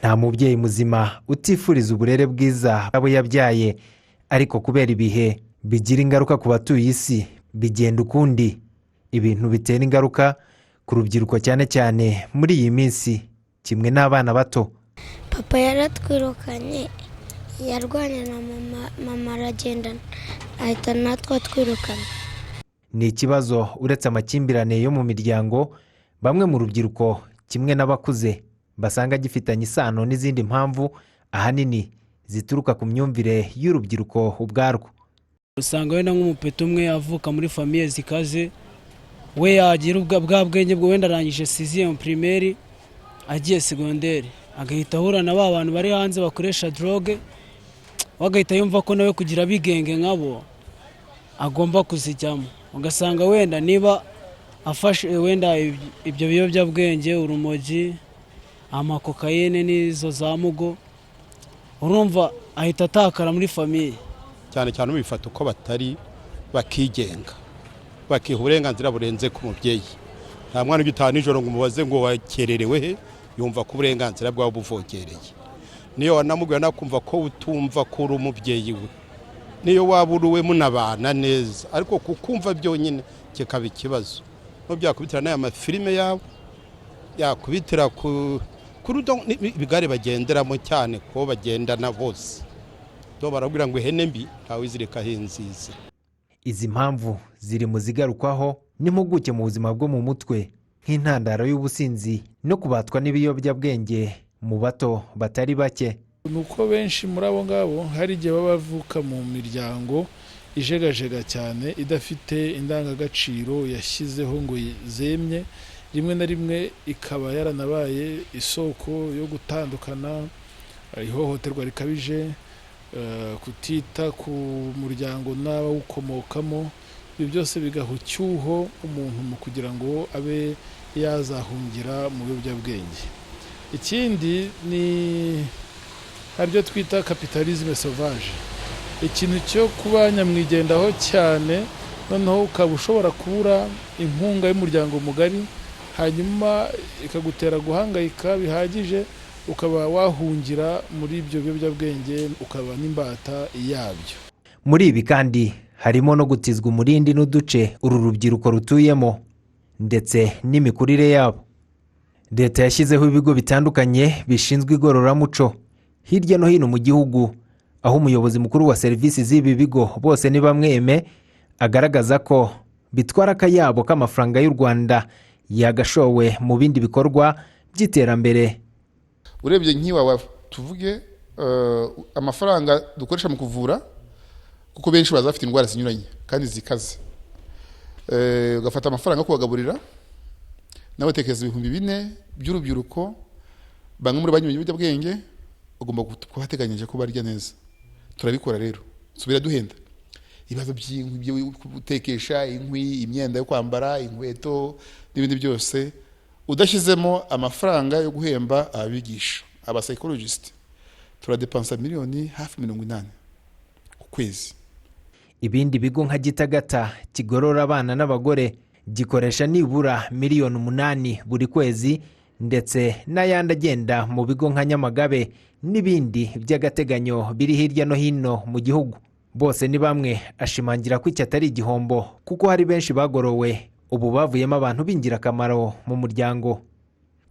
nta mubyeyi muzima utifuriza uburere bwiza abo yabyaye, ariko kubera ibihe bigira ingaruka ku batuye isi bigenda ukundi. Ibintu bitera ingaruka ku rubyiruko cyane cyane muri iyi minsi, kimwe n'abana bato. Papa yaratwirukanye, yarwanye na mama aragenda ahita natwe twirukana. Ni ikibazo uretse amakimbirane yo mu miryango, bamwe mu rubyiruko kimwe n'abakuze basanga gifitanye isano n'izindi mpamvu ahanini zituruka ku myumvire y'urubyiruko ubwarwo. Usanga wenda nk'umupeta umwe avuka muri famiye zikaze, we yagira bwa bwenge bwo wenda arangije 6e primaire agiye secondaire, agahita ahura na ba bantu bari hanze bakoresha drogue, wagahita yumva ko nawe kugira bigenge nkabo agomba kuzijyamo. Ugasanga wenda niba afashe wenda ibyo biyobyabwenge, urumogi, amakokayine n'izo za mugo, urumva ahita atakara muri famiye. Cyane cyane ubifata uko batari bakigenga, bakiha uburenganzira burenze ku mubyeyi. Nta mwana ugitaha nijoro ngo umubaze ngo wakererewe he, yumva ko uburenganzira bwawe buvogereye. Niyo wanamubwira nakumva ko utumva ko uri umubyeyi we, niyo waburuwe munabana neza, ariko kukumva byonyine kikaba ikibazo. No byakubitira n'aya mafilime yawe, yakubitira ku bigare bagenderamo cyane ko bagendana bose. Do barabwira ngo ihene mbi ntawe izirika hinziza. Izi mpamvu ziri mu zigarukwaho n'impuguke mu buzima bwo mu mutwe nk'intandaro y'ubusinzi no kubatwa n'ibiyobyabwenge mu bato batari bake. Nuko benshi muri abo ngabo hari igihe baba bavuka mu miryango ijegajega cyane, idafite indangagaciro yashyizeho ngo zemye, rimwe na rimwe ikaba yaranabaye isoko yo gutandukana, ihohoterwa rikabije, kutita ku muryango n'abawukomokamo. Ibyo byose bigaha icyuho umuntu mu kugira ngo abe yazahungira mu biyobyabwenge. Ikindi ni haryo twita capitalisme sauvage, ikintu cyo kuba nyamwigendaho cyane, noneho ukaba ushobora kubura inkunga y'umuryango mugari, hanyuma ikagutera guhangayika bihagije, ukaba wahungira muri ibyo biyobyabwenge, ukaba n'imbata yabyo. Muri ibi kandi harimo no gutizwa umurindi n'uduce uru rubyiruko rutuyemo ndetse n'imikurire yabo. Leta yashyizeho ibigo bitandukanye bishinzwe igororamuco hirya no hino mu gihugu, aho umuyobozi mukuru wa serivisi z'ibi bigo bose ni bamweme agaragaza ko bitwara akayabo k'amafaranga y'u Rwanda yagashowe mu bindi bikorwa by'iterambere. Urebye nk'iwawa tuvuge amafaranga dukoresha mu kuvura, kuko benshi baza bafite indwara zinyuranye kandi zikaze, ugafata amafaranga kubagaburira, nawe tekeza 4,000 by'urubyiruko bamwe muri banyu ibiyobyabwenge, ugomba kuhateganyije ko barya neza. Turabikora rero, subira duhenda ibibazo by'inkwi, gutekesha inkwi, imyenda yo kwambara, inkweto n'ibindi byose, udashyizemo amafaranga yo guhemba abigisha, aba psychologist. Turadepansa miliyoni hafi 80 ku kwezi. Ibindi bigo nka Gitagata kigorora abana n'abagore gikoresha nibura miliyoni 8 buri kwezi, ndetse n'ayandi agenda mu bigo nka Nyamagabe n'ibindi by'agateganyo biri hirya no hino mu gihugu. Bose ni bamwe ashimangira ko iki atari igihombo, kuko hari benshi bagorowe ubu bavuyemo abantu b'ingirakamaro mu muryango.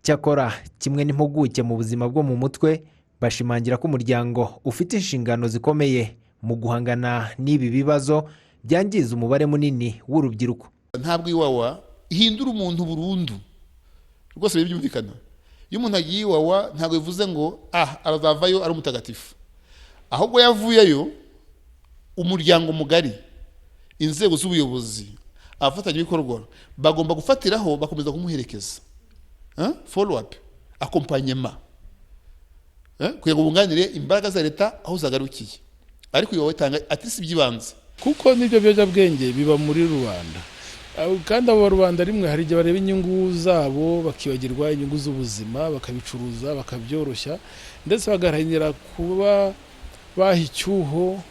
Cyakora kimwe n'impuguke mu buzima bwo mu mutwe bashimangira ko umuryango ufite inshingano zikomeye mu guhangana n'ibi bibazo byangiza umubare munini w'urubyiruko. Ntabwo iwawa ihindura umuntu burundu, rwose byumvikana. Iyo umuntu agiye iwawa ntabwo bivuze ngo arazavayo ari umutagatifu, ahubwo yavuyeyo umuryango mugari, inzego z'ubuyobozi, abafatanya ibikorwa bagomba gufatiraho, bakomeza kumuherekeza, follow up, accompagnement, kugira ngo bunganire imbaraga za leta aho zagarukiye. Ariko iwawe tanga atisi by'ibanze, kuko n'ibyo biyobyabwenge biba muri rubanda, kandi abo rubanda rimwe hari igihe bareba inyungu zabo bakibagirwa inyungu z'ubuzima, bakabicuruza, bakabyoroshya, ndetse bagaharanira kuba baha icyuho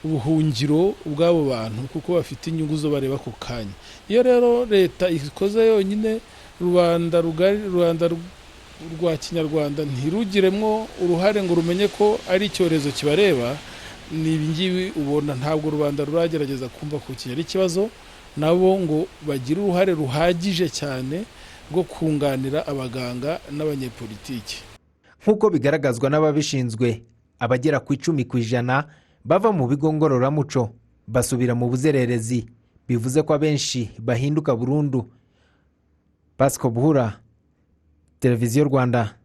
ubuhungiro ubwabo bantu, kuko bafite inyungu zo bareba ku kanya. Iyo rero leta ikoze yonyine, rubanda rugari, rubanda rwa kinyarwanda ntirugiremo uruhare ngo rumenye ko ari icyorezo kibareba, ni ibingibi ubona ntabwo rubanda ruragerageza kumva ko iki ari ikibazo, nabo ngo bagire uruhare ruhagije cyane rwo kunganira abaganga n'abanyepolitiki. nk'uko bigaragazwa n'ababishinzwe, abagera ku 10% bava mu bigo ngororamuco basubira mu buzererezi, bivuze ko abenshi bahinduka burundu. Pasco Buhura, Televiziyo Rwanda.